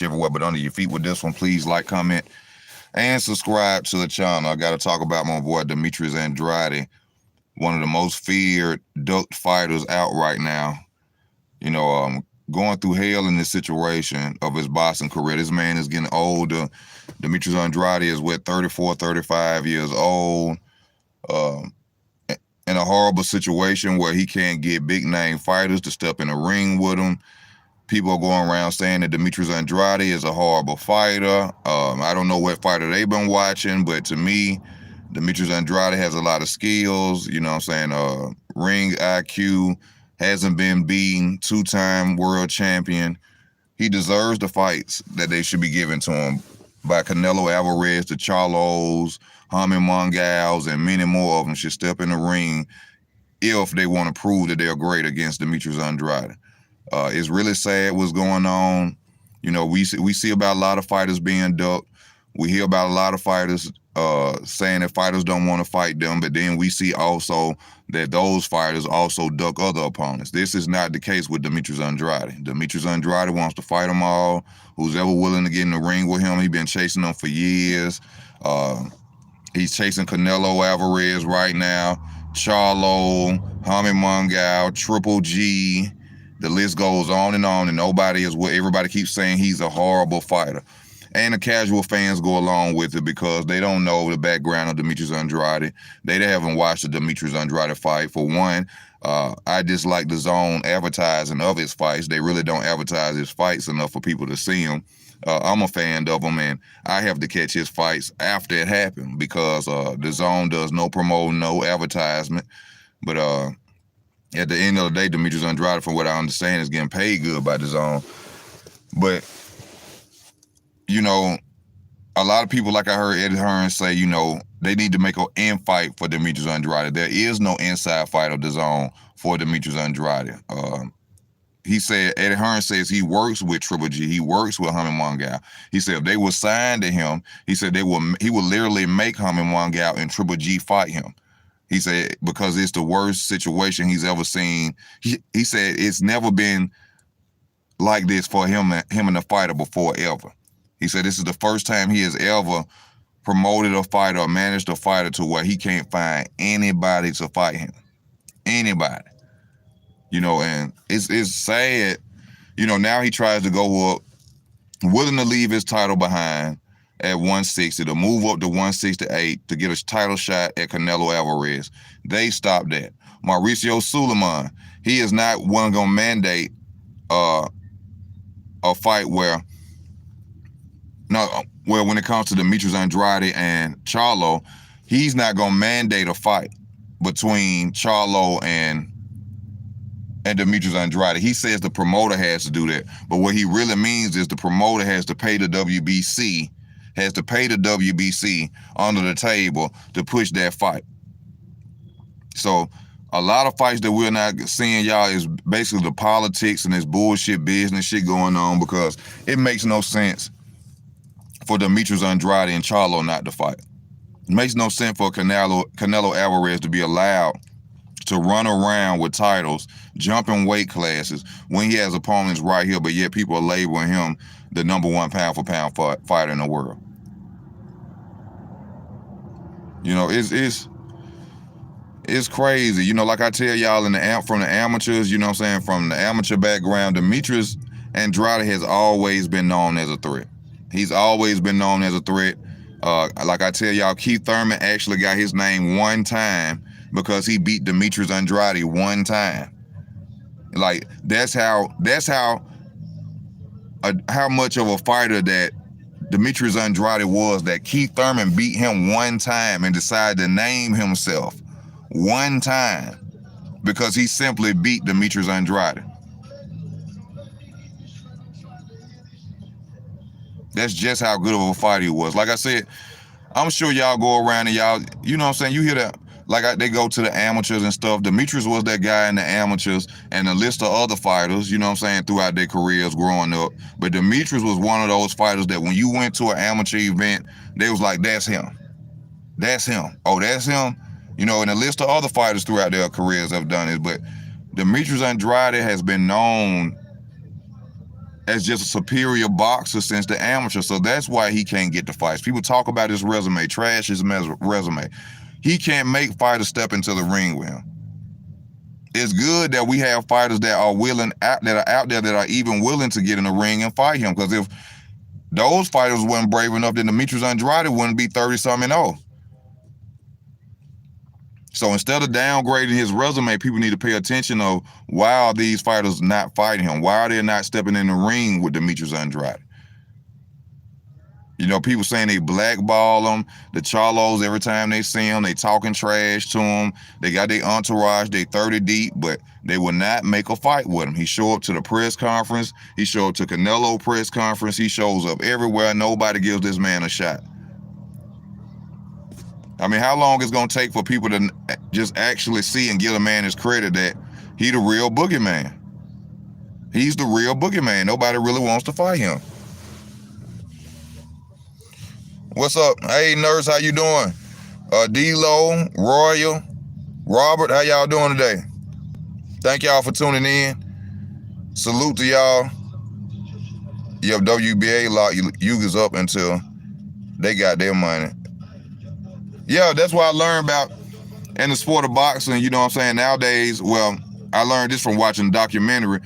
everywhere but under your feet with this one. Please like, comment, and subscribe to the channel. I got to talk about my boy Demetrius Andrade, one of the most feared ducked fighters out right now. Going through hell in this situation of his boxing career. This man is getting older. Demetrius Andrade is 34, 35 years old. In a horrible situation where he can't get big name fighters to step in the ring with him. People are going around saying that Demetrius Andrade is a horrible fighter. I don't know what fighter they've been watching, but to me, Demetrius Andrade has a lot of skills, ring IQ, hasn't been beaten, two-time world champion. He deserves the fights that they should be given to him by Canelo Alvarez, the Charlos, Jaime Mongals, and many more of them should step in the ring if they want to prove that they're great against Demetrius Andrade. It's really sad what's going on. We see about a lot of fighters being ducked. We hear about a lot of fighters saying that fighters don't want to fight them, but then we see also that those fighters also duck other opponents. This is not the case with Demetrius Andrade. Demetrius Andrade wants to fight them all. Who's ever willing to get in the ring with him, he's been chasing them for years. He's chasing Canelo Alvarez right now, Charlo, Jaime Mongal, Triple G. The list goes on, and nobody is what everybody keeps saying he's a horrible fighter. And the casual fans go along with it because they don't know the background of Demetrius Andrade. They haven't watched the Demetrius Andrade fight. For one, I dislike the zone advertising of his fights. They really don't advertise his fights enough for people to see him. I'm a fan of him, and I have to catch his fights after it happened because the zone does no promoting, no advertisement. But at the end of the day, Demetrius Andrade, from what I understand, is getting paid good by the zone. But, a lot of people, like I heard Eddie Hearn say, they need to make an end fight for Demetrius Andrade. There is no inside fight of the zone for Demetrius Andrade. Eddie Hearn says he works with Triple G. He works with Jaime Mongal. He said if they were signed to him, he said he would literally make Jaime Mongal and Triple G fight him. He said because it's the worst situation he's ever seen. He said it's never been like this for him and the fighter before ever. He said this is the first time he has ever promoted a fighter or managed a fighter to where he can't find anybody to fight him. Anybody. And it's sad. Now he tries to go up, willing to leave his title behind at 160, to move up to 168 to get a title shot at Canelo Alvarez. They stopped that. Mauricio Suleiman, he is not going to mandate a fight where when it comes to Demetrius Andrade and Charlo, he's not going to mandate a fight between Charlo and Demetrius Andrade. He says the promoter has to do that. But what he really means is the promoter has to pay the WBC, under the table to push that fight. So a lot of fights that we're not seeing, y'all, is basically the politics and this bullshit business shit going on because it makes no sense for Demetrius Andrade and Charlo not to fight. It makes no sense for Canelo Alvarez to be allowed to run around with titles, jumping weight classes when he has opponents right here, but yet people are labeling him the #1 pound-for-pound fighter in the world. It's crazy. Like I tell y'all from the amateurs, from the amateur background, Demetrius Andrade has always been known as a threat. He's always been known as a threat. Like I tell y'all, Keith Thurman actually got his name one time because he beat Demetrius Andrade one time. Like that's how much of a fighter that Demetrius Andrade was, that Keith Thurman beat him one time and decided to name himself one time because he simply beat Demetrius Andrade. That's just how good of a fighter he was. Like I said, I'm sure y'all go around and y'all, you hear that, they go to the amateurs and stuff. Demetrius was that guy in the amateurs and a list of other fighters, throughout their careers growing up. But Demetrius was one of those fighters that when you went to an amateur event, they was like, that's him. That's him. Oh, that's him. And a list of other fighters throughout their careers have done it. But Demetrius Andrade has been known as just a superior boxer since the amateur. So that's why he can't get the fights. People talk about his resume, trash his resume. He can't make fighters step into the ring with him. It's good that we have fighters that are willing, that are out there, that are even willing to get in the ring and fight him. Because if those fighters weren't brave enough, then Demetrius Andrade wouldn't be 30-something-0. So instead of downgrading his resume, people need to pay attention of why are these fighters not fighting him? Why are they not stepping in the ring with Demetrius Andrade? You know, people saying they blackball him. The Charlos, every time they see him, they talking trash to him. They got their entourage, they 30 deep, but they will not make a fight with him. He show up to the press conference. He show up to Canelo press conference. He shows up everywhere. Nobody gives this man a shot. I mean, how long it's going to take for people to just actually see and give a man his credit that he the real boogeyman? He's the real boogeyman. Nobody really wants to fight him. What's up? Hey, Nurse, how you doing? D-Lo, Royal, Robert, how y'all doing today? Thank y'all for tuning in. Salute to y'all. Your WBA lock Yugas up until they got their money. Yeah, that's what I learned about in the sport of boxing. You know what I'm saying? Nowadays, well, I learned this from watching the documentary.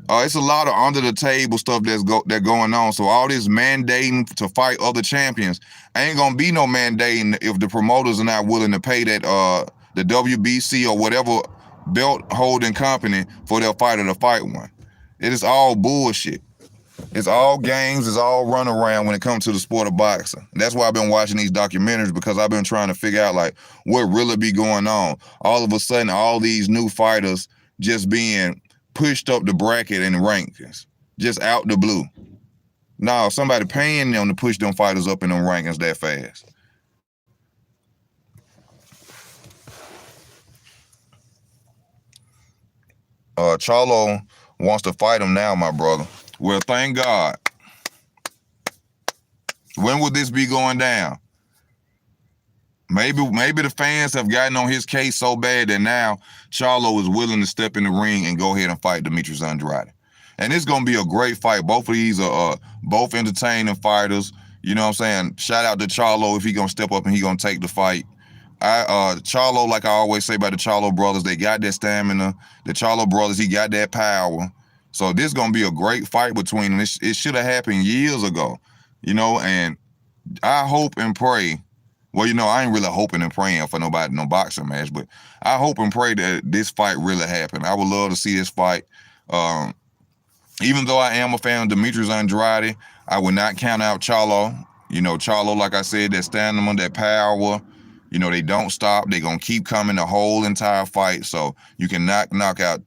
It's a lot of under the table stuff that's going on. So all this mandating to fight other champions, ain't gonna be no mandating if the promoters are not willing to pay that the WBC or whatever belt holding company for their fighter to fight one. It is all bullshit. It's all games. It's all run around when it comes to the sport of boxing. That's why I've been watching these documentaries, because I've been trying to figure out like what really be going on. All of a sudden, all these new fighters just being pushed up the bracket and rankings, just out the blue. Now, somebody paying them to push them fighters up in them rankings that fast. Charlo wants to fight him now, my brother. Well, thank God. When will this be going down? Maybe the fans have gotten on his case so bad that now Charlo is willing to step in the ring and go ahead and fight Demetrius Andrade. And it's going to be a great fight. Both of these are both entertaining fighters. You know what I'm saying? Shout out to Charlo if he going to step up and he going to take the fight. Charlo, like I always say about the Charlo brothers, they got that stamina. The Charlo brothers, he got that power. So this is going to be a great fight between them. It should have happened years ago, you know, and I hope and pray. Well, you know, I ain't really hoping and praying for no boxing match, but I hope and pray that this fight really happen. I would love to see this fight. Even though I am a fan of Demetrius Andrade, I would not count out Charlo. You know, Charlo, like I said, that stamina, that power, you know, they don't stop. They're going to keep coming the whole entire fight. So you can knock out,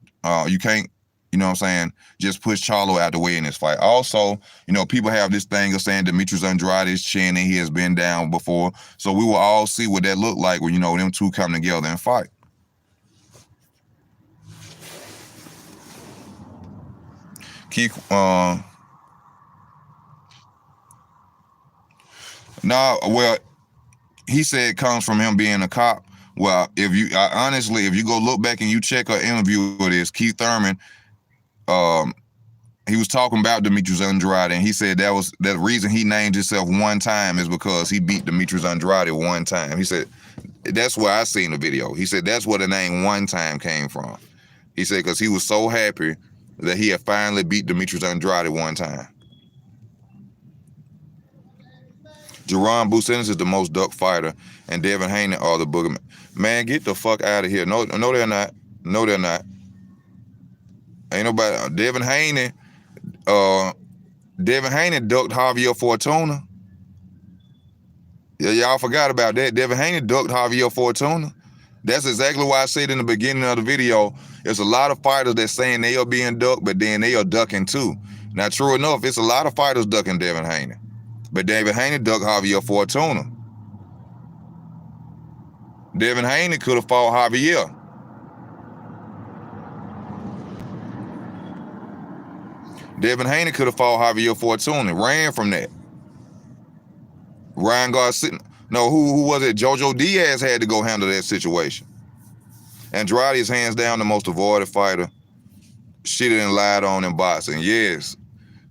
you can't, you know what I'm saying, just push Charlo out the way in this fight. Also, you know, people have this thing of saying Demetrius Andrade is chinning. He has been down before. So we will all see what that look like when, you know, them two come together and fight. Well, he said it comes from him being a cop. Well, honestly, if you go look back and you check an interview with this, Keith Thurman, he was talking about Demetrius Andrade, and he said that reason he named himself one time is because he beat Demetrius Andrade one time. He said, that's where I seen the video. He said that's where the name one time came from. He said because he was so happy that he had finally beat Demetrius Andrade one time. Jerron Bucenis is the most duck fighter, and Devin Haney are the boogeyman. Man, get the fuck out of here. No, they're not. No, they're not. Ain't nobody. Devin Haney ducked Javier Fortuna. Yeah, y'all forgot about that. Devin Haney ducked Javier Fortuna. That's exactly why I said in the beginning of the video, there's a lot of fighters that saying they are being ducked, but then they are ducking too. Now, true enough, it's a lot of fighters ducking Devin Haney. But Devin Haney ducked Javier Fortuna. Devin Haney could have fought Javier. Devin Haney could have fought Javier Fortuna, ran from that. Ryan Garcia, no, who was it? Jojo Diaz had to go handle that situation. Andrade is hands down the most avoided fighter. Shit and lied on in boxing. Yes,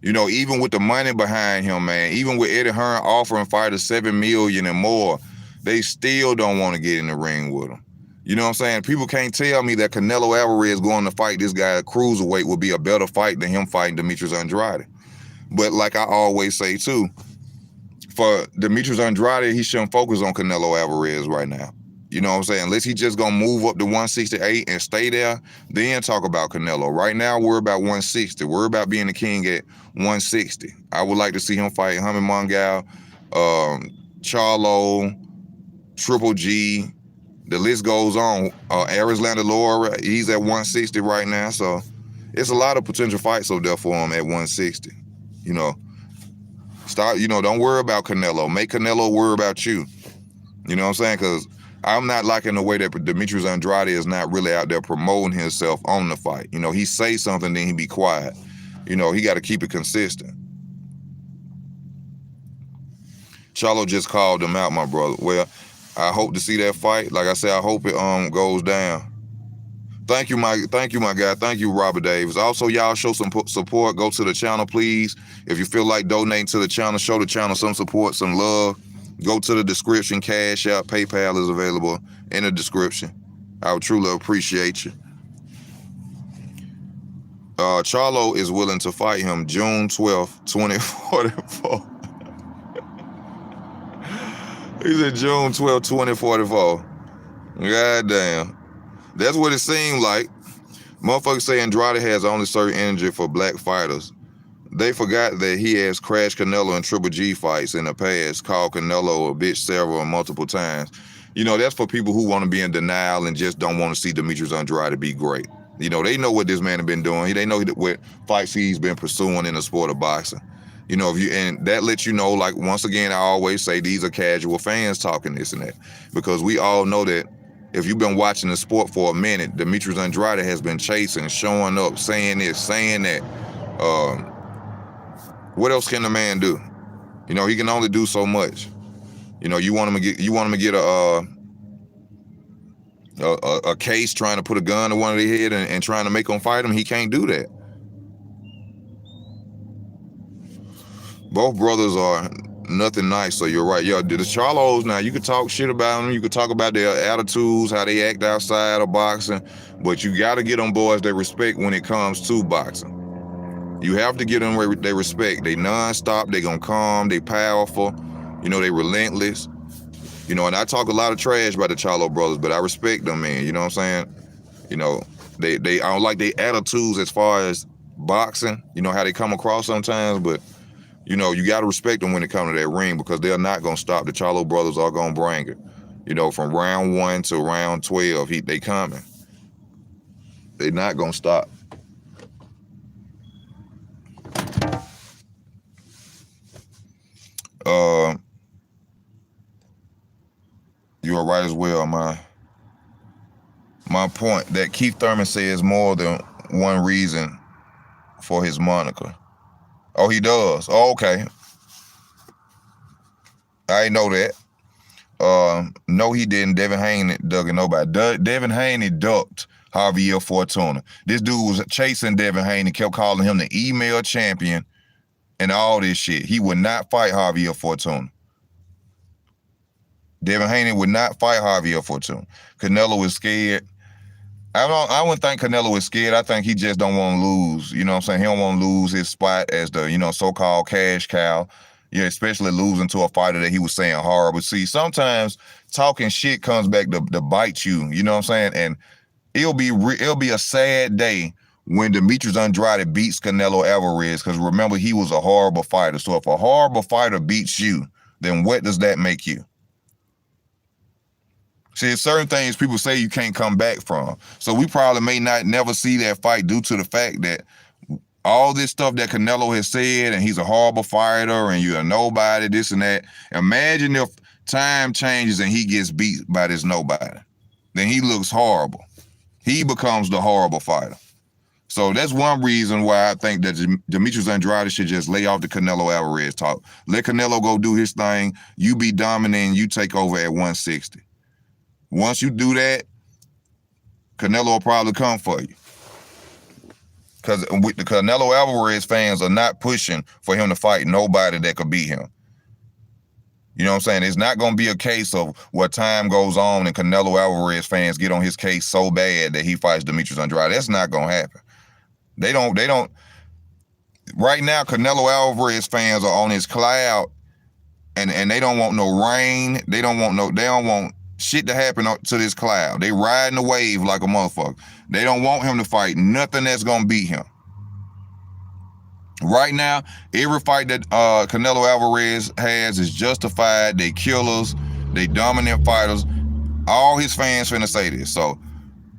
You know, even with the money behind him, man, even with Eddie Hearn offering fighters $7 million and more, they still don't want to get in the ring with him. You know what I'm saying? People can't tell me that Canelo Alvarez going to fight this guy at cruiserweight would be a better fight than him fighting Demetrius Andrade. But like I always say too, for Demetrius Andrade, he shouldn't focus on Canelo Alvarez right now. You know what I'm saying? Unless he just gonna move up to 168 and stay there, then talk about Canelo. Right now, we're about 160. We're about being the king at 160. I would like to see him fight Hamid Mongal, Charlo, Triple G. The list goes on. Arislanda Laura, he's at 160 right now. So it's a lot of potential fights up there for him at 160. You know, don't worry about Canelo. Make Canelo worry about you. You know what I'm saying? Because I'm not liking the way that Demetrius Andrade is not really out there promoting himself on the fight. You know, he say something, then he be quiet. You know, he got to keep it consistent. Charlo just called him out, my brother. Well, I hope to see that fight. Like I said, I hope it goes down. Thank you, my guy. Thank you, Robert Davis. Also, y'all show some support. Go to the channel, please. If you feel like donating to the channel, show the channel some support, some love. Go to the description. Cash App, PayPal is available in the description. I would truly appreciate you. Charlo is willing to fight him June 12th, 2044. He said June 12th, 2044. God damn. That's what it seemed like. Motherfuckers say Andrade has only certain energy for black fighters. They forgot that he has crashed Canelo in Triple G fights in the past, called Canelo a bitch several and multiple times. You know, that's for people who want to be in denial and just don't want to see Demetrius Andrade be great. You know, they know what this man has been doing. They know what fights he's been pursuing in the sport of boxing. You know, and that lets you know, like, once again, I always say these are casual fans talking this and that, because we all know that if you've been watching the sport for a minute, Demetrius Andrade has been chasing, showing up, saying this, saying that. What else can the man do? You know, he can only do so much. You know, you want him to get a case trying to put a gun to one of their head and trying to make them fight him. He can't do that. Both brothers are nothing nice, so you're right. Yeah, the Charlos, now, you could talk shit about them. You could talk about their attitudes, how they act outside of boxing, but you got to get them boys their respect when it comes to boxing. You have to get them their respect. They non-stop, they gonna come, they powerful, you know, they relentless. You know, and I talk a lot of trash about the Charlo brothers, but I respect them, man. You know what I'm saying? You know, I don't like their attitudes as far as boxing, you know, how they come across sometimes, but you know, you got to respect them when it comes to that ring, because they're not going to stop. The Charlo brothers are going to bring it. You know, from round 1 to round 12, they coming. They're not going to stop. You are right as well, my point that Keith Thurman says more than one reason for his moniker. Oh, he does. Oh, okay. I didn't know that. No, he didn't. Devin Haney dug nobody. Devin Haney ducked Javier Fortuna. This dude was chasing Devin Haney, kept calling him the email champion and all this shit. He would not fight Javier Fortuna. Devin Haney would not fight Javier Fortuna. Canelo is scared. I wouldn't think Canelo is scared. I think he just don't want to lose. You know what I'm saying? He don't want to lose his spot as the, you know, so-called cash cow. Yeah, especially losing to a fighter that he was saying horrible. See, sometimes talking shit comes back to bite you. You know what I'm saying? And it'll be a sad day when Demetrius Andrade beats Canelo Alvarez, because remember, he was a horrible fighter. So if a horrible fighter beats you, then what does that make you? See, certain things people say you can't come back from. So we probably may never see that fight due to the fact that all this stuff that Canelo has said, and he's a horrible fighter, and you're a nobody, this and that. Imagine if time changes and he gets beat by this nobody. Then he looks horrible. He becomes the horrible fighter. So that's one reason why I think that Demetrius Andrade should just lay off the Canelo Alvarez talk. Let Canelo go do his thing. You be dominant and you take over at 160. Once you do that, Canelo will probably come for you. Because the Canelo Alvarez fans are not pushing for him to fight nobody that could beat him. You know what I'm saying? It's not going to be a case of what time goes on and Canelo Alvarez fans get on his case so bad that he fights Demetrius Andrade. That's not going to happen. They don't. Right now, Canelo Alvarez fans are on his cloud, and they don't want no rain. They don't want shit to happen to this cloud. They riding the wave like a motherfucker. They don't want him to fight nothing that's going to beat him. Right now, every fight that Canelo Alvarez has is justified. They killers. They dominant fighters. All his fans finna say this. So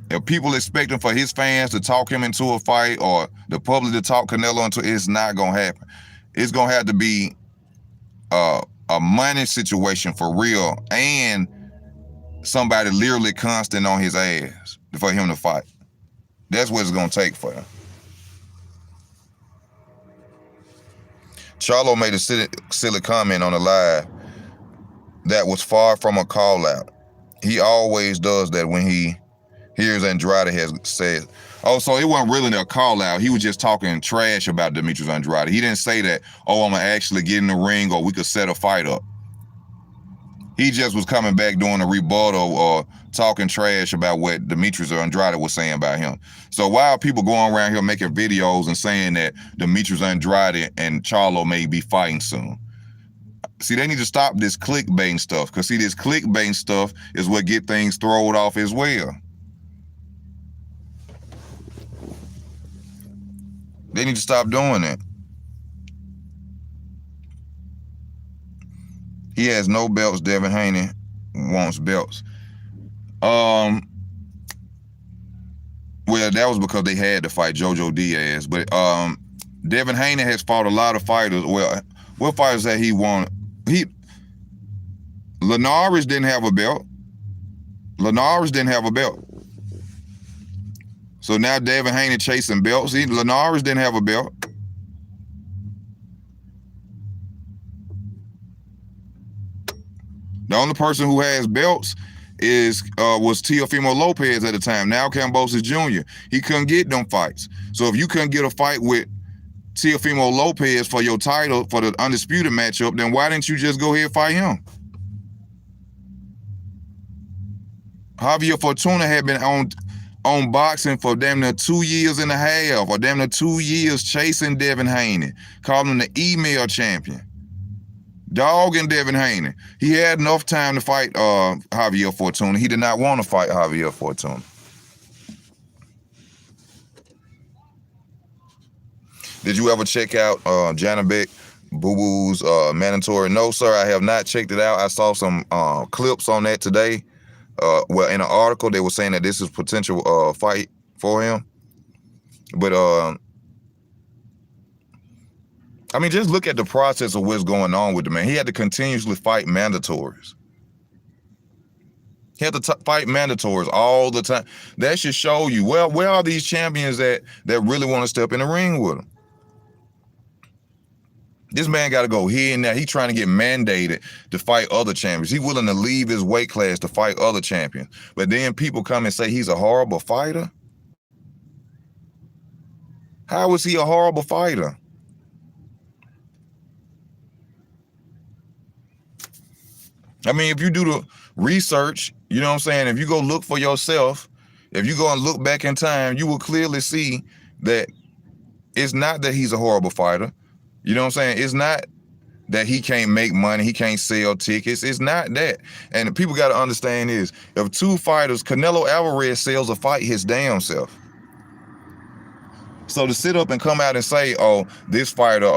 if people expecting for his fans to talk him into a fight or the public to talk Canelo into, it's not going to happen. It's going to have to be a money situation for real and somebody literally constant on his ass for him to fight. That's what it's going to take for him. Charlo made a silly comment on the live that was far from a call out. He always does that when he hears Andrade has said, oh, so it wasn't really a call out. He was just talking trash about Demetrius Andrade. He didn't say that, oh, I'm going to actually get in the ring or we could set a fight up. He just was coming back doing a rebuttal or talking trash about what Demetrius Andrade was saying about him. So why are people going around here making videos and saying that Demetrius Andrade and Charlo may be fighting soon? See, they need to stop this clickbait stuff, because see, this clickbait stuff is what get things thrown off as well. They need to stop doing that. He has no belts. Devin Haney wants belts. Well, that was because they had to fight Jojo Diaz. But Devin Haney has fought a lot of fighters. Well, what fighters that he won? Linares didn't have a belt. Linares didn't have a belt. So now Devin Haney chasing belts. Linares didn't have a belt. The only person who has belts was Teofimo Lopez at the time, now Kambosos Jr. He couldn't get them fights. So if you couldn't get a fight with Teofimo Lopez for your title, for the undisputed matchup, then why didn't you just go ahead and fight him? Javier Fortuna had been on boxing for damn near 2 years and a half, or damn near 2 years chasing Devin Haney, calling him the email champion. Dogging Devin Haney. He had enough time to fight Javier Fortuna. He did not want to fight Javier Fortuna. Did you ever check out Janabek Boo Boo's mandatory? No, sir, I have not checked it out. I saw some clips on that today. Well, in an article, they were saying that this is potential fight for him. But I mean, just look at the process of what's going on with the man. He had to continuously fight mandatories. He had to fight mandatories all the time. That should show you, well, where are these champions that really want to step in the ring with him? This man got to go here and there. He's trying to get mandated to fight other champions. He's willing to leave his weight class to fight other champions. But then people come and say he's a horrible fighter. How is he a horrible fighter? I mean, if you do the research, you know what I'm saying? If you go look for yourself, if you go and look back in time, you will clearly see that it's not that he's a horrible fighter. You know what I'm saying? It's not that he can't make money, he can't sell tickets. It's not that. And people got to understand is, if two fighters, Canelo Alvarez sells a fight his damn self. So to sit up and come out and say, oh, this fighter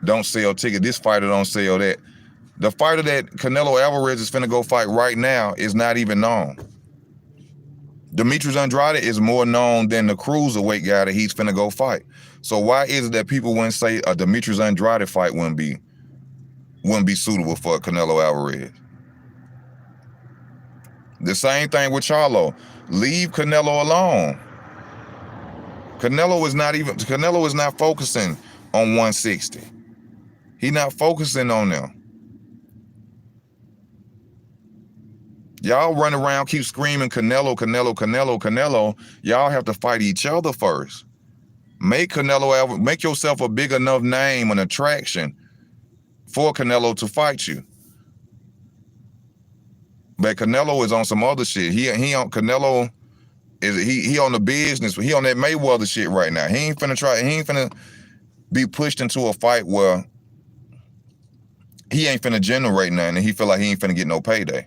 don't sell tickets, this fighter don't sell that. The fighter that Canelo Alvarez is finna go fight right now is not even known. Demetrius Andrade is more known than the cruiserweight guy that he's finna go fight. So why is it that people wouldn't say a Demetrius Andrade fight wouldn't be suitable for Canelo Alvarez? The same thing with Charlo. Leave Canelo alone. Canelo is not focusing on 160. He's not focusing on them. Y'all run around, keep screaming Canelo, Canelo, Canelo, Canelo. Y'all have to fight each other first. Make yourself a big enough name, an attraction for Canelo to fight you. But Canelo is on some other shit. Canelo he on the business. He on that Mayweather shit right now. He ain't finna be pushed into a fight where he ain't finna generate nothing and he feel like he ain't finna get no payday.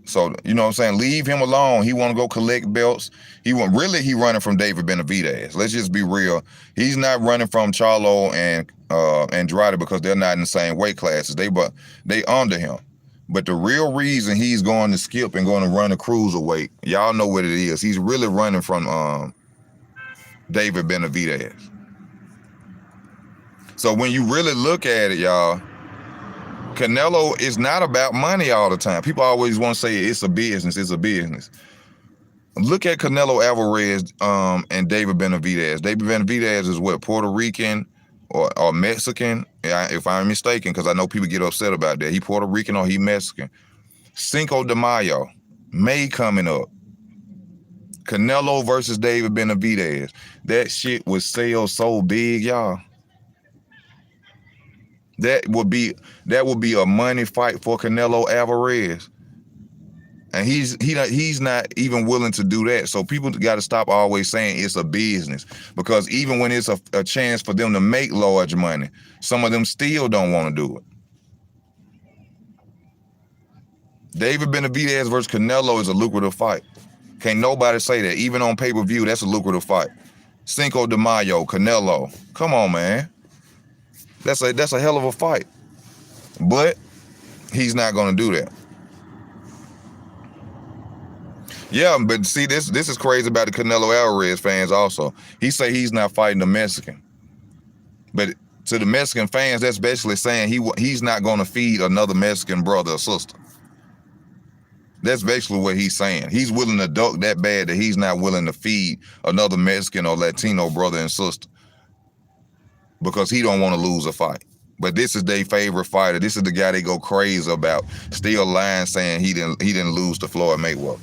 So, you know what I'm saying? Leave him alone. He want to go collect belts. He running from David Benavidez. Let's just be real. He's not running from Charlo and Andrade because they're not in the same weight classes. They under him. But the real reason he's going to skip and going to run a cruiserweight, y'all know what it is. He's really running from David Benavidez. So when you really look at it, y'all, Canelo is not about money all the time. People always want to say it's a business. It's a business. Look at Canelo Alvarez and David Benavidez. David Benavidez is what, Puerto Rican or Mexican, if I'm mistaken, because I know people get upset about that. He Puerto Rican or he Mexican. Cinco de Mayo, May coming up. Canelo versus David Benavidez. That shit would sell so big, y'all. That would be a money fight for Canelo Alvarez. And he's not even willing to do that. So people got to stop always saying it's a business, because even when it's a chance for them to make large money, some of them still don't want to do it. David Benavidez versus Canelo is a lucrative fight. Can't nobody say that. Even on pay-per-view, that's a lucrative fight. Cinco de Mayo, Canelo. Come on, man. That's a hell of a fight. But he's not going to do that. Yeah, but see, this is crazy about the Canelo Alvarez fans also. He say he's not fighting the Mexican. But to the Mexican fans, that's basically saying he's not going to feed another Mexican brother or sister. That's basically what he's saying. He's willing to duck that bad that he's not willing to feed another Mexican or Latino brother and sister, because he don't want to lose a fight. But this is their favorite fighter. This is the guy they go crazy about. Still lying, saying he didn't lose to Floyd Mayweather.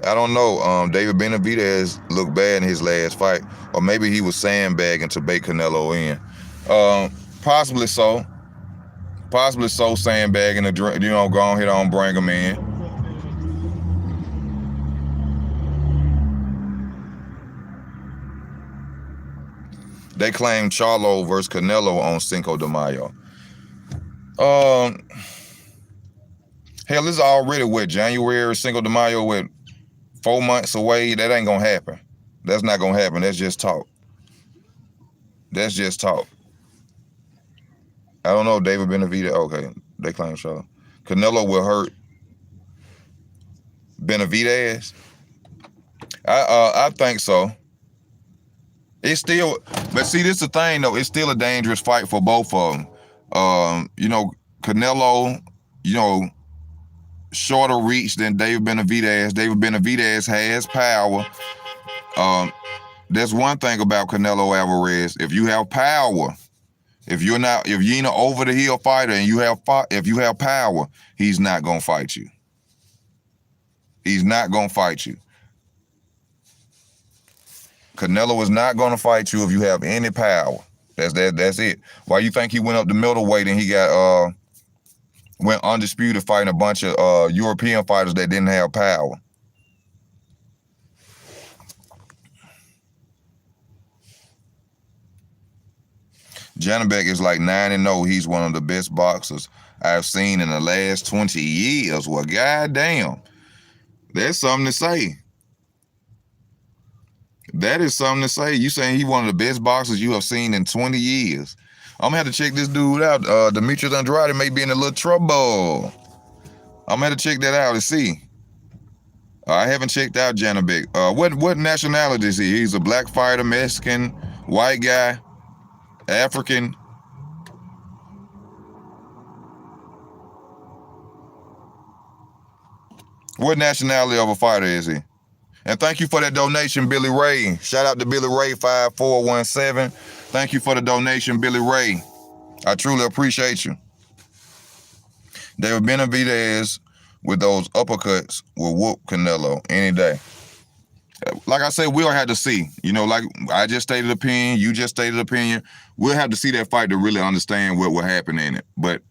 I don't know. David Benavidez looked bad in his last fight, or maybe he was sandbagging to bait Canelo in. Possibly so. Possibly so, sandbagging to, go ahead on, bring him in. They claim Charlo versus Canelo on Cinco de Mayo. Hell, this is already what, January, Cinco de Mayo, with 4 months away. That ain't gonna happen. That's not gonna happen. That's just talk. That's just talk. I don't know, David Benavidez. Okay, they claim Charlo. Canelo will hurt Benavidez. I think so. It's still, but see, this is the thing though. It's still a dangerous fight for both of them. Canelo, shorter reach than David Benavidez. David Benavidez has power. There's one thing about Canelo Alvarez. If you have power, if you ain't an over the hill fighter and if you have power, he's not gonna fight you. He's not gonna fight you. Canelo is not gonna fight you if you have any power. That's it. Why you think he went up to middleweight and he got went undisputed fighting a bunch of European fighters that didn't have power? Janabek is like 9-0. He's one of the best boxers I've seen in the last 20 years. Well, goddamn, that's something to say. That is something to say. You saying he one of the best boxers you have seen in 20 years. I'm gonna have to check this dude out. Demetrius Andrade may be in a little trouble. I'm gonna have to check that out and see. I haven't checked out Janabek. What nationality is he? He's a black fighter, Mexican, white guy, African. What nationality of a fighter is he? And thank you for that donation, Billy Ray. Shout out to Billy Ray 5417. Thank you for the donation, Billy Ray. I truly appreciate you. David Benavidez with those uppercuts will whoop Canelo any day. like I said, we'll have to see. You know, like I just stated opinion, you just stated opinion. We'll have to see that fight to really understand what will happen in it. But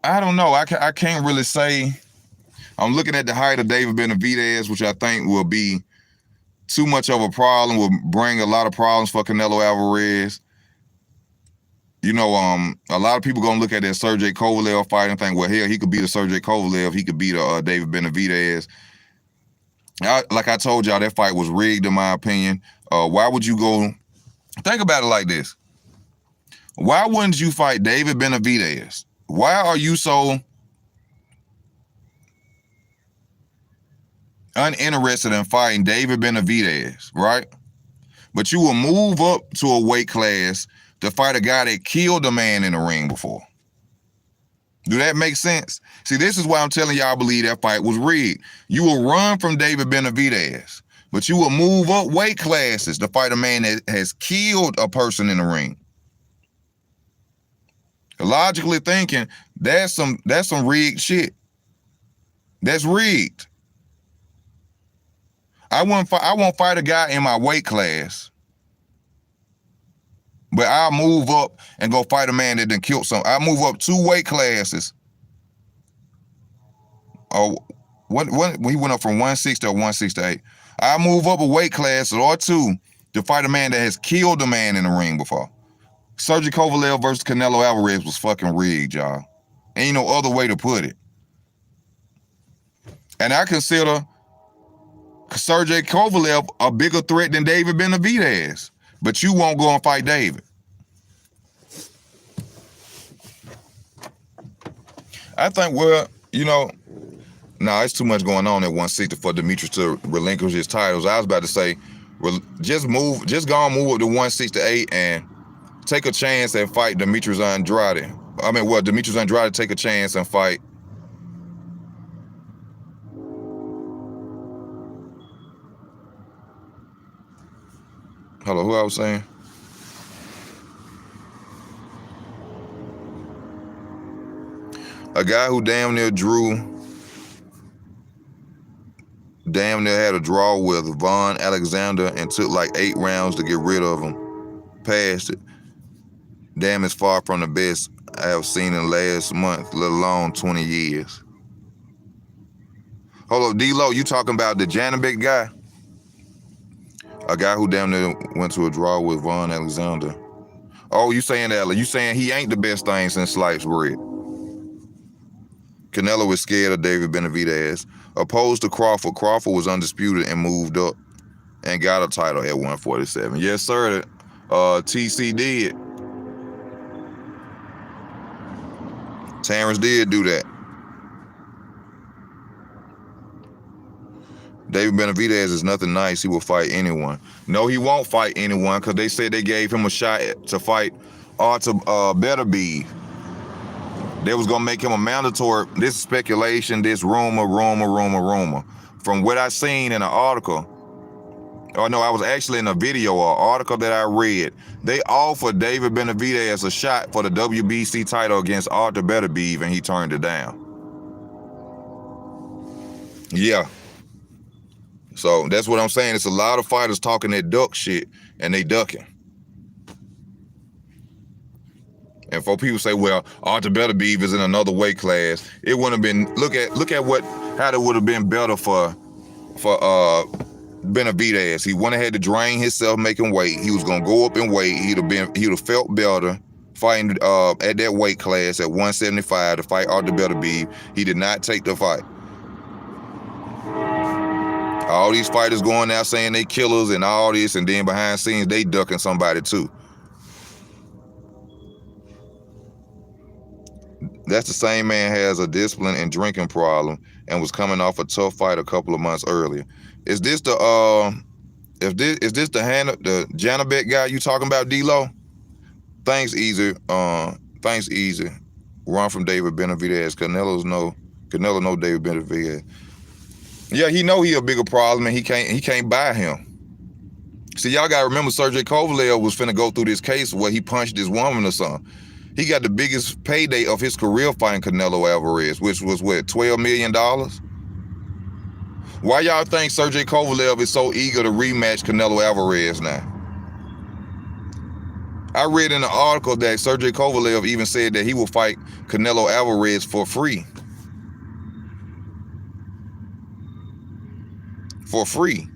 I don't know. I can't really say. I'm looking at the height of David Benavidez, which I think will be too much of a problem, will bring a lot of problems for Canelo Alvarez. You know, a lot of people gonna look at that Sergey Kovalev fight and think, well, hell, he could beat a Sergey Kovalev, he could beat a David Benavidez. Like I told y'all, that fight was rigged in my opinion. Why would you go? Think about it like this. Why wouldn't you fight David Benavidez? Why are you so uninterested in fighting David Benavidez, right? But you will move up to a weight class to fight a guy that killed a man in the ring before. Do that make sense? See, this is why I'm telling y'all I believe that fight was rigged. You will run from David Benavidez, but you will move up weight classes to fight a man that has killed a person in the ring. Logically thinking, that's some rigged shit. That's rigged. I won't fight a guy in my weight class, but I'll move up and go fight a man that done killed some. I'll move up 2 weight classes. Oh, what he went up from 160 to 168. I'll move up a weight class or 2 to fight a man that has killed a man in the ring before. Sergey Kovalev versus Canelo Alvarez was fucking rigged, y'all. Ain't no other way to put it. And I consider Sergey Kovalev a bigger threat than David Benavidez. But you won't go and fight David. I think, well, you know, no, it's too much going on at 160 for Demetrius to relinquish his titles. I was about to say, well, just go and move up to 168 and take a chance and fight Demetrius Andrade. Demetrius Andrade take a chance and fight. Hello, who I was saying? A guy who damn near had a draw with Von Alexander and took like 8 rounds to get rid of him. Passed it. Damn is far from the best I have seen in the last month, let alone 20 years. Hold up, D-Lo, you talking about the Janabek guy? A guy who damn near went to a draw with Von Alexander. Oh, you saying that? You saying he ain't the best thing since sliced bread? Canelo was scared of David Benavidez. Opposed to Crawford, Crawford was undisputed and moved up and got a title at 147. Yes, sir. TC did. Terrence did do that. David Benavidez is nothing nice. He will fight anyone. No, he won't fight anyone because they said they gave him a shot to fight Artur Beterbiev. They was going to make him a mandatory. This is speculation, this rumor. From what I seen in an article, oh no, I was actually in a video or article that I read. They offered David Benavidez a shot for the WBC title against Artur Beterbiev and he turned it down. Yeah. So that's what I'm saying. It's a lot of fighters talking that duck shit and they ducking. And for people say, well, Artur Beterbiev is in another weight class, it wouldn't have been. Look at how it would have been better for Benavidez. He wouldn't have had to drain himself making weight. He was gonna go up in weight. He'd have felt better fighting at that weight class at 175 to fight Artur Beterbiev. He did not take the fight. All these fighters going out saying they killers and all this, and then behind the scenes they ducking somebody too. That's the same man has a discipline and drinking problem and was coming off a tough fight a couple of months earlier. Is this the Janabek guy you talking about, D-Lo? Thanks easy. Run from David Benavidez. Canelo know David Benavidez. Yeah, he know he a bigger problem and he can't buy him. See, y'all gotta remember Sergey Kovalev was finna go through this case where he punched this woman or something. He got the biggest payday of his career fighting Canelo Alvarez, which was what, $12 million? Why y'all think Sergey Kovalev is so eager to rematch Canelo Alvarez now? I read in the article that Sergey Kovalev even said that he will fight Canelo Alvarez for free. For free.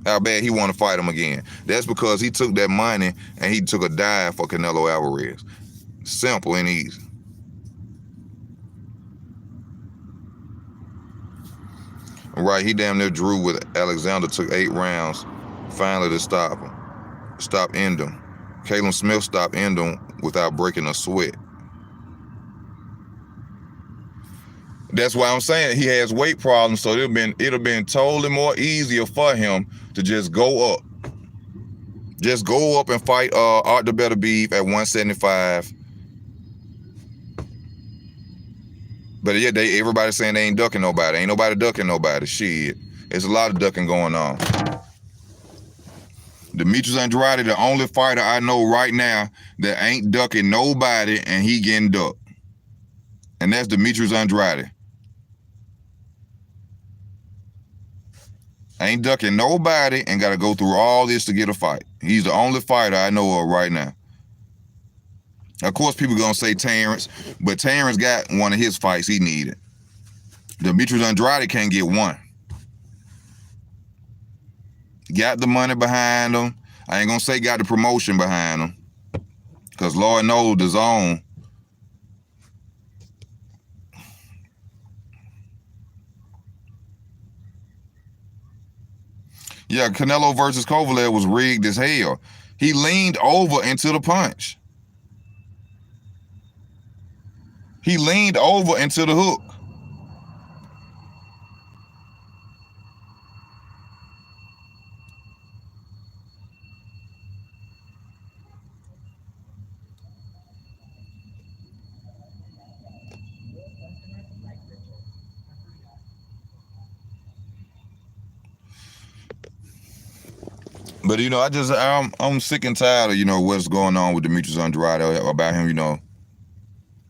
How bad he want to fight him again. That's because he took that money and he took a dive for Canelo Alvarez. Simple and easy. Right, he damn near drew with Alexander, took 8 rounds finally to stop him. Stop Endham. Caleb Smith stopped Endham without breaking a sweat. That's why I'm saying he has weight problems, so it'd have been totally more easier for him to just go up. Just go up and fight Art the Better Beef at 175. But yeah, everybody's saying they ain't ducking nobody. Ain't nobody ducking nobody. Shit. There's a lot of ducking going on. Demetrius Andrade, the only fighter I know right now that ain't ducking nobody and he getting ducked. And that's Demetrius Andrade. Ain't ducking nobody and got to go through all this to get a fight. He's the only fighter I know of right now. Of course, people going to say Terrence, but Terrence got one of his fights he needed. Demetrius Andrade can't get one. Got the money behind him. I ain't going to say got the promotion behind him, because Lord knows the zone. Yeah, Canelo versus Kovalev was rigged as hell. He leaned over into the punch. He leaned over into the hook. But you know, I'm sick and tired of what's going on with Demetrius Andrade, about him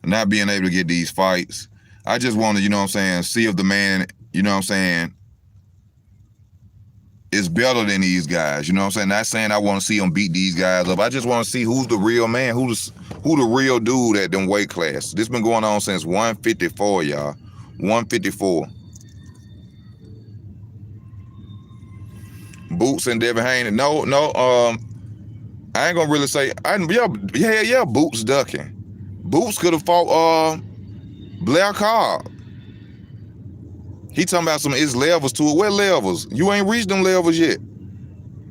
not being able to get these fights. I just want to see if the man is better than these guys. Not saying I want to see him beat these guys up. I just want to see who's the real man, who the real dude at them weight class. This been going on since 154, y'all. 154. Boots and Devin Haney. No, I ain't gonna really say. Yeah, Boots ducking. Boots could have fought Blair Cobb. He talking about it's levels to it. What levels? You ain't reached them levels yet.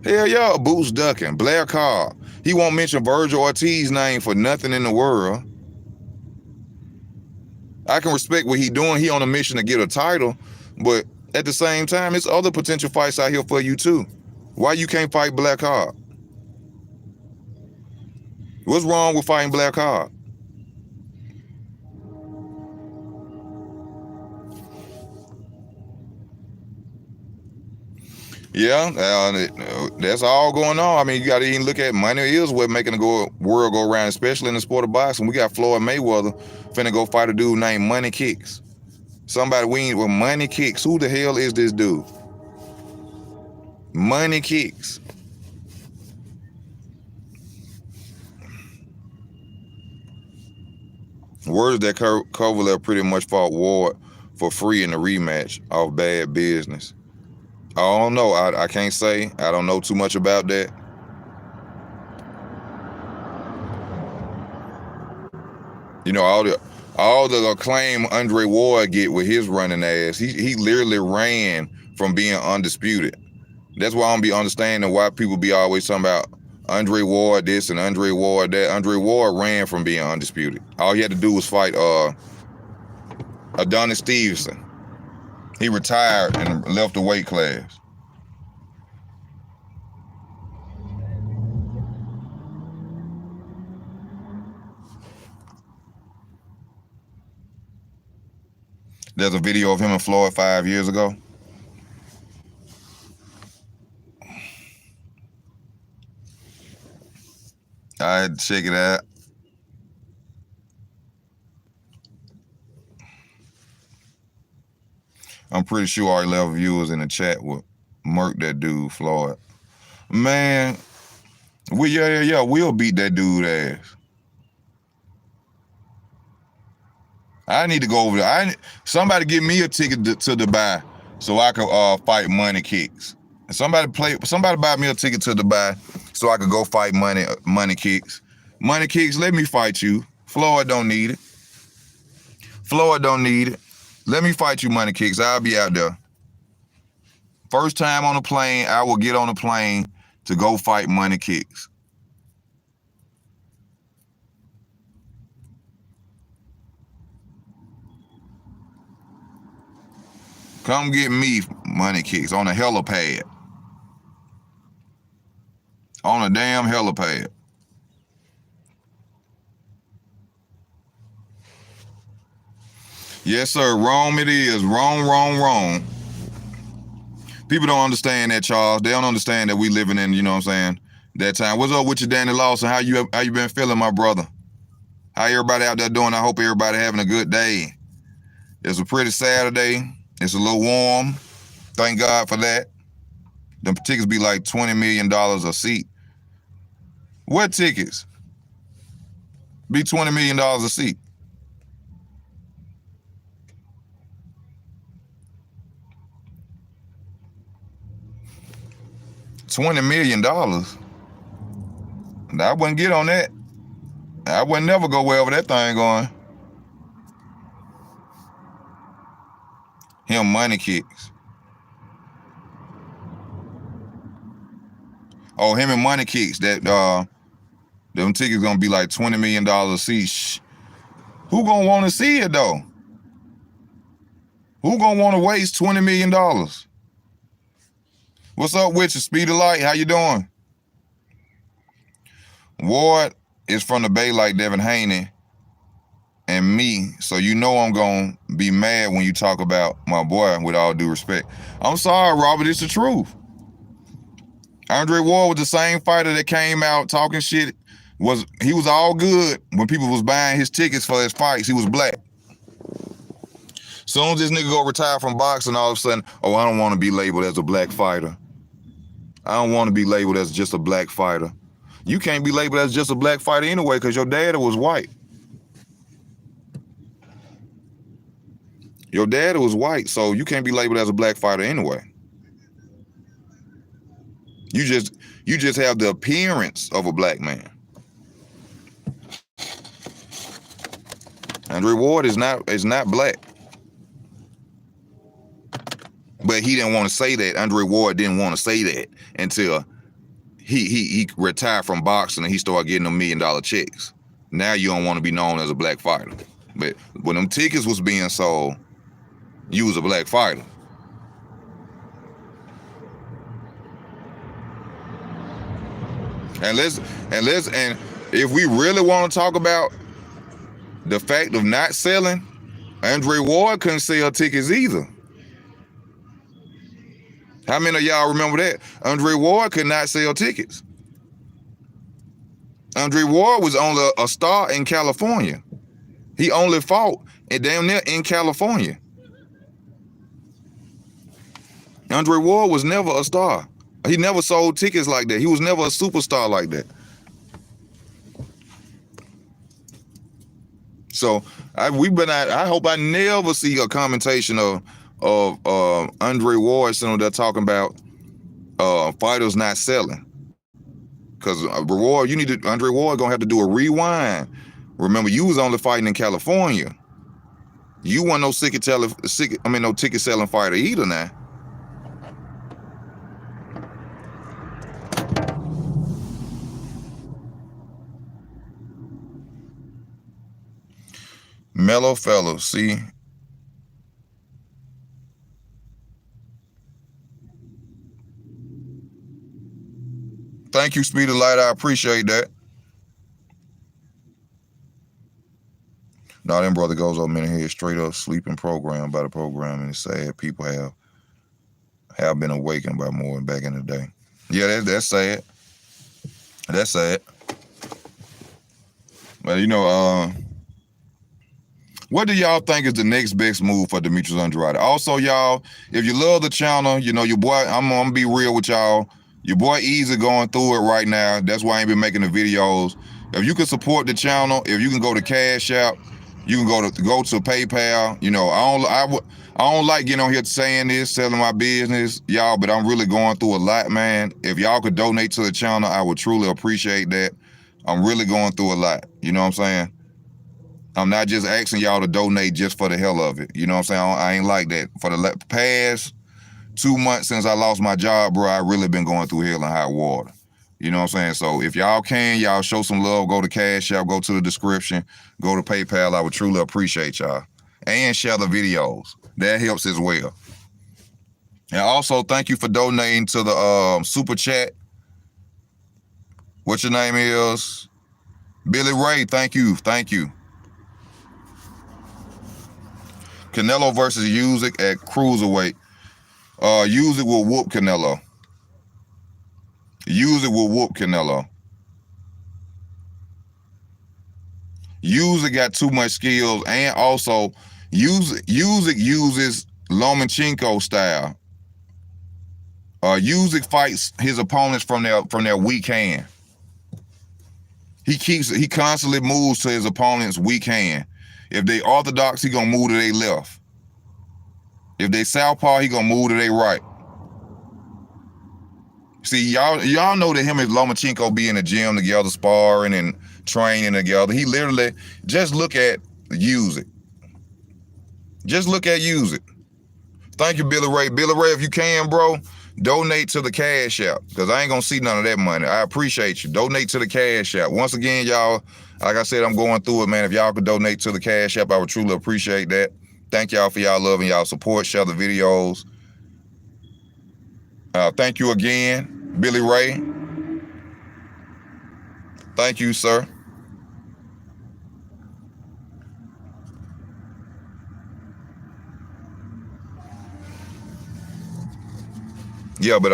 Hell yeah, Boots ducking. Blair Cobb. He won't mention Virgil Ortiz's name for nothing in the world. I can respect what he doing. He on a mission to get a title, but at the same time, it's other potential fights out here for you too. Why you can't fight Blair Cobb? What's wrong with fighting Blair Cobb? Yeah, that's all going on. I mean, you got to even look at money is what making the world go around, especially in the sport of boxing. We got Floyd Mayweather finna go fight a dude named Money Kicks. Somebody with Money Kicks. Who the hell is this dude? Money Kicks. Word is that Kovalev pretty much fought Ward for free in the rematch off Bad Business. I don't know. I can't say. I don't know too much about that. All the acclaim Andre Ward get with his running ass. He literally ran from being undisputed. That's why I don't be understanding why people be always talking about Andre Ward this and Andre Ward that. Andre Ward ran from being undisputed. All he had to do was fight Adonis Stevenson. He retired and left the weight class. There's a video of him and Floyd 5 years ago. All right, check it out. I'm pretty sure our 11 viewers in the chat would murk that dude, Floyd. Man, we'll beat that dude ass. I need to go over there. Somebody give me a ticket to Dubai so I can fight Money Kicks. Somebody buy me a ticket to Dubai so I could go fight Money Kicks. Money Kicks, let me fight you. Floyd don't need it. Floyd don't need it. Let me fight you, Money Kicks. I'll be out there. First time on the plane, I will get on the plane to go fight Money Kicks. Come get me, Money Kicks, on a helipad. On a damn helipad. Yes, sir. Rome it is. Wrong. People don't understand that, Charles. They don't understand that we living in, you know what I'm saying, that time. What's up with you, Danny Lawson? How you been feeling, my brother? How everybody out there doing? I hope everybody having a good day. It's a pretty Saturday. It's a little warm. Thank God for that. Them tickets be like $20 million a seat. What tickets? Be $20 million a seat. $20 million. I wouldn't get on that. I would never go wherever that thing going. Him Money Kicks. Oh, him and Money Kicks. That them tickets gonna be like $20 million a seat. Who gonna want to see it though? Who gonna want to waste $20 million? What's up with you, Speedy Light? How you doing? Ward is from the Bay like Devin Haney and me, so you know I'm gonna be mad when you talk about my boy, with all due respect. I'm sorry, Robert, it's the truth. Andre Ward was the same fighter that came out talking shit. He was all good when people was buying his tickets for his fights. He was black. Soon as this nigga go retire from boxing, all of a sudden, oh, I don't want to be labeled as a black fighter. I don't want to be labeled as just a black fighter. You can't be labeled as just a black fighter anyway because your daddy was white. Your daddy was white, so you can't be labeled as a black fighter anyway. You just have the appearance of a black man. Andre Ward is not black. But he didn't want to say that. Andre Ward didn't want to say that until he retired from boxing and he started getting them $1 million checks. Now you don't want to be known as a black fighter. But when them tickets was being sold, you was a black fighter. And if we really want to talk about the fact of not selling, Andre Ward couldn't sell tickets either. How many of y'all remember that? Andre Ward could not sell tickets. Andre Ward was only a star in California. He only fought damn near in California. Andre Ward was never a star. He never sold tickets like that. He was never a superstar like that. So I hope I never see a commentation of Andre Ward sitting there talking about fighters not selling. Because Andre Ward gonna have to do a rewind. Remember, you was only fighting in California. You weren't no ticket selling fighter either now. Mellow fellow, see. Thank you, Speedy Light. I appreciate that. Now, them brother goes up in here straight up sleeping programmed by the program, and it's sad people have been awakened by more back in the day. Yeah, that's sad. That's sad. But What do y'all think is the next best move for Demetrius Andrade? Also, y'all, if you love the channel, you know, your boy, I'm gonna be real with y'all. Your boy Easy going through it right now. That's why I ain't been making the videos. If you can support the channel, if you can go to Cash App, you can go to PayPal. You know, I don't like getting on here saying this, selling my business, y'all, but I'm really going through a lot, man. If y'all could donate to the channel, I would truly appreciate that. I'm really going through a lot. You know what I'm saying? I'm not just asking y'all to donate just for the hell of it. You know what I'm saying? I ain't like that. For the past 2 months since I lost my job, bro, I really been going through hell and hot water. You know what I'm saying? So if y'all can, y'all show some love, go to Cash App, go to the description, go to PayPal. I would truly appreciate y'all. And share the videos. That helps as well. And also, thank you for donating to the Super Chat. What your name is? Billy Ray, thank you. Thank you. Canelo versus Usyk at cruiserweight. Usyk will whoop Canelo. Usyk will whoop Canelo. Usyk got too much skills, and also Usyk uses Lomachenko style. Usyk fights his opponents from their weak hand. He constantly moves to his opponent's weak hand. If they orthodox, he gonna move to their left. If they southpaw, he gonna move to their right. See, y'all know that him and Lomachenko be in the gym together, sparring and training together. He literally, just look at Usyk. Just look at Usyk. Thank you, Billy Ray. Billy Ray, if you can, bro, donate to the Cash App, because I ain't gonna see none of that money. I appreciate you. Donate to the Cash App. Once again, y'all, like I said, I'm going through it, man. If y'all could donate to the Cash App, I would truly appreciate that. Thank y'all for y'all love and y'all support. Share the videos. Thank you again, Billy Ray. Thank you, sir. Yeah, but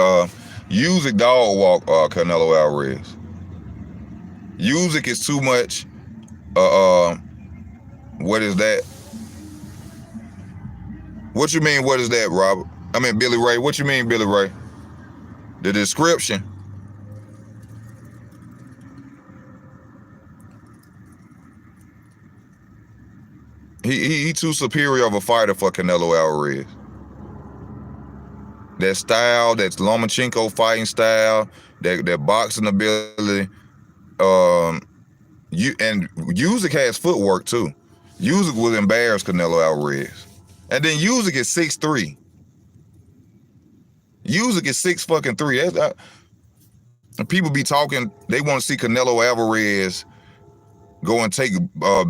Usyk dog walk Canelo Alvarez. Usyk is too much. What is that? What you mean? What is that, Robert? I mean, Billy Ray. What you mean, Billy Ray? The description. He too superior of a fighter for Canelo Alvarez. That style, that Lomachenko fighting style, that boxing ability. And Usyk has footwork too. Usyk will embarrass Canelo Alvarez. And then Usyk is 6'3". Usyk is 6'3". People be talking, they want to see Canelo Alvarez go and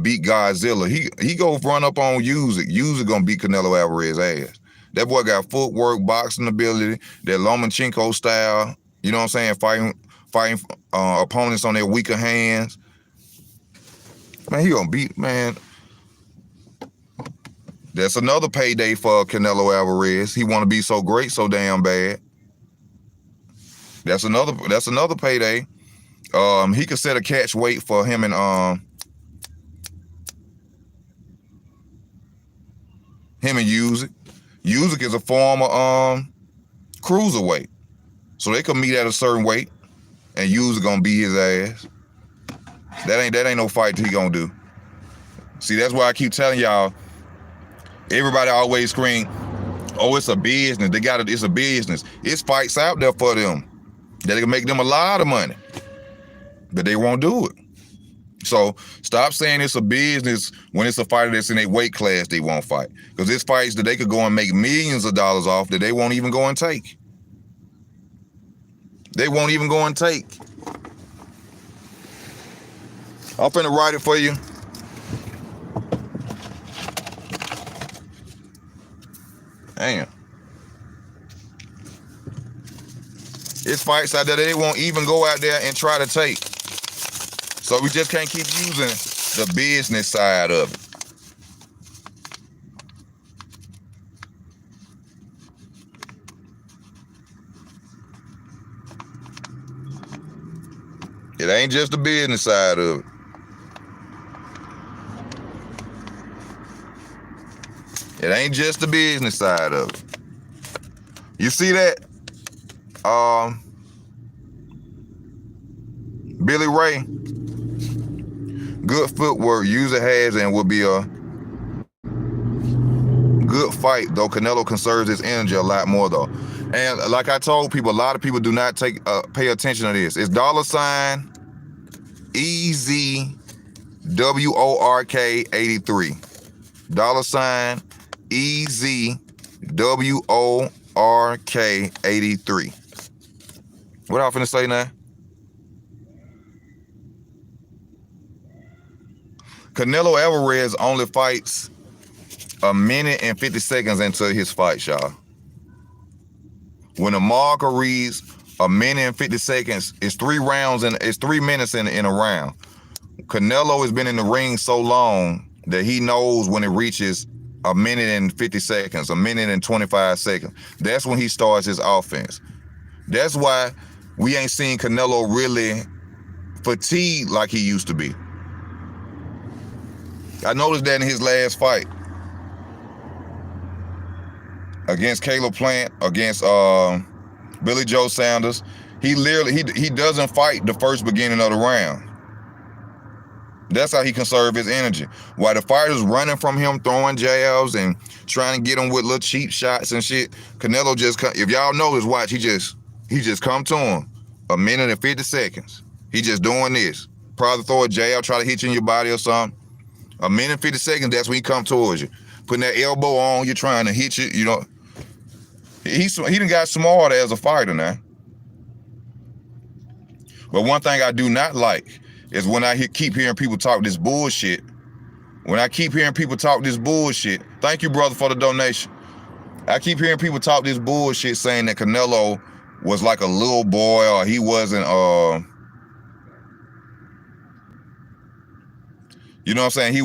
beat Godzilla. He go run up on Usyk. Usyk gonna beat Canelo Alvarez ass. That boy got footwork, boxing ability, that Lomachenko style. You know what I'm saying? Fighting opponents on their weaker hands. Man, he gonna beat, man. That's another payday for Canelo Alvarez. He want to be so great, so damn bad. That's another payday. He could set a catch weight for him and Usyk. Usyk is a former cruiserweight, so they could meet at a certain weight, and Usyk gonna beat his ass. That ain't no fight he gonna do. See, that's why I keep telling y'all. Everybody always scream, "Oh, it's a business. It's a business. It's fights out there for them that can make them a lot of money, but they won't do it." So stop saying it's a business when it's a fighter that's in a weight class they won't fight, because it's fights that they could go and make millions of dollars off that they won't even go and take. They won't even go and take. I'm finna write it for you. Damn. It's fights out there that they won't even go out there and try to take. So we just can't keep using the business side of it. It ain't just the business side of it. It ain't just the business side of it. You see that? Billy Ray, good footwork, user has and will be a good fight, though Canelo conserves his energy a lot more though. And like I told people, a lot of people do not pay attention to this. It's $ EZWORK83. $EZWORK83. What I finna say now? Canelo Alvarez only fights a minute and 50 seconds into his fight, y'all. When the marker reads a minute and 50 seconds, it's 3 rounds and it's 3 minutes in a round. Canelo has been in the ring so long that he knows when it reaches a minute and 50 seconds, a minute and 25 seconds. That's when he starts his offense. That's why we ain't seen Canelo really fatigued like he used to be. I noticed that in his last fight against Caleb Plant, against Billy Joe Saunders. He doesn't fight the first beginning of the round. That's how he conserves his energy. While the fighter's running from him, throwing jabs and trying to get him with little cheap shots and shit, Canelo just, if y'all know his watch, he just come to him a minute and 50 seconds. He just doing this. Probably throw a jab, try to hit you in your body or something. A minute and 50 seconds, that's when he come towards you. Putting that elbow on, you're trying to hit you, you know. He done got smarter as a fighter now. But one thing I do not like is when I keep hearing people talk this bullshit. When I keep hearing people talk this bullshit, thank you, brother, for the donation. I keep hearing people talk this bullshit saying that Canelo was like a little boy or he wasn't, you know what I'm saying? He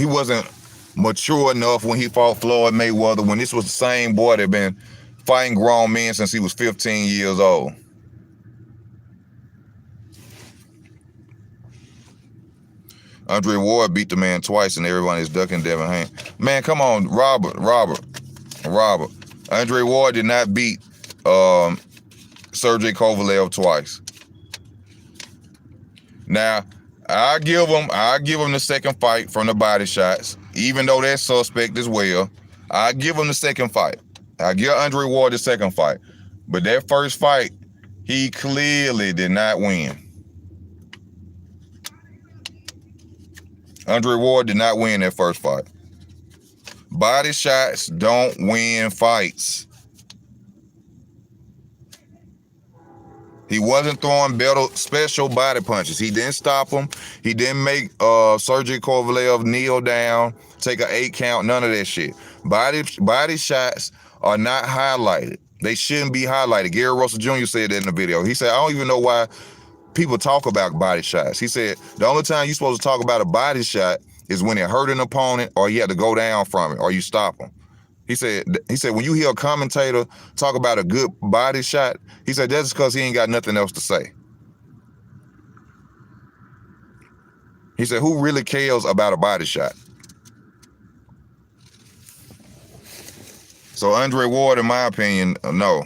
wasn't mature enough when he fought Floyd Mayweather, when this was the same boy that been fighting grown men since he was 15 years old. Andre Ward beat the man twice and everyone is ducking Devin Haney. Man, come on, Robert. Andre Ward did not beat Sergey Kovalev twice. Now, I give him the second fight from the body shots, even though that's suspect as well. I give him the second fight. I give Andre Ward the second fight. But that first fight, he clearly did not win. Andre Ward did not win that first fight. Body shots don't win fights. He wasn't throwing special body punches. He didn't stop him. He didn't make Sergey Kovalev kneel down, take an 8 count, none of that shit. Body shots are not highlighted. They shouldn't be highlighted. Gary Russell Jr. said that in the video. He said, I don't even know why people talk about body shots. He said, the only time you're supposed to talk about a body shot is when it hurt an opponent or you had to go down from it or you stop him. He said, when you hear a commentator talk about a good body shot, he said, that's because he ain't got nothing else to say. He said, who really cares about a body shot? So Andre Ward, in my opinion, no.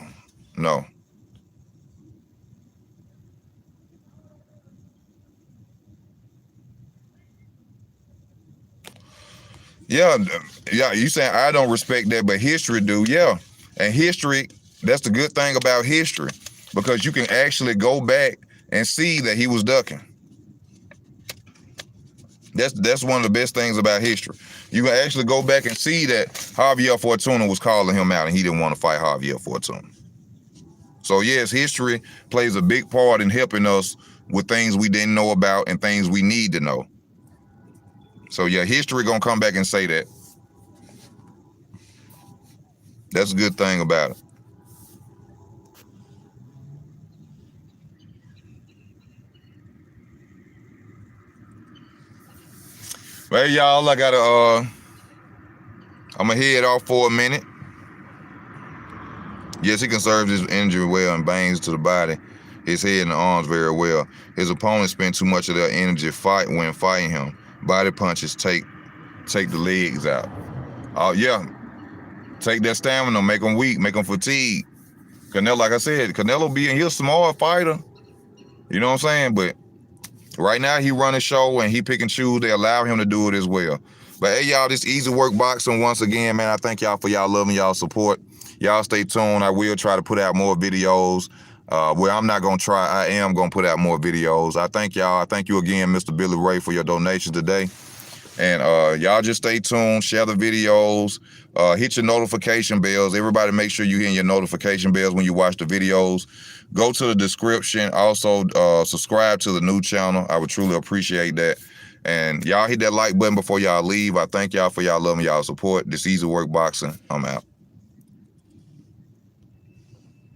Yeah, you saying I don't respect that, but history do, yeah. And history, that's the good thing about history, because you can actually go back and see that he was ducking. That's one of the best things about history. You can actually go back and see that Javier Fortuna was calling him out and he didn't want to fight Javier Fortuna. So yes, history plays a big part in helping us with things we didn't know about and things we need to know. So yeah, history gonna come back and say that. That's a good thing about it. Well, y'all, I'm gonna head off for a minute. Yes, he conserves his energy well and bangs to the body, his head and the arms very well. His opponent spent too much of their energy when fighting him. body punches take the legs out. Oh yeah, take that stamina, make them weak, make them fatigued. Canelo, like I said, Canelo being he's a smart fighter. You know what I'm saying? But right now he run a show and he pick and choose. They allow him to do it as well. But hey, y'all, this Easy Work Boxing once again, man. I thank y'all for y'all love and y'all support. Y'all stay tuned. I will try to put out more videos. Well, I'm not gonna try. I am gonna put out more videos. I thank y'all. I thank you again, Mr. Billy Ray, for your donations today. And y'all just stay tuned, share the videos, hit your notification bells. Everybody make sure you hit your notification bells when you watch the videos. Go to the description. Also, subscribe to the new channel. I would truly appreciate that. And y'all hit that like button before y'all leave. I thank y'all for y'all love and y'all support. This Easy Work Boxing. I'm out.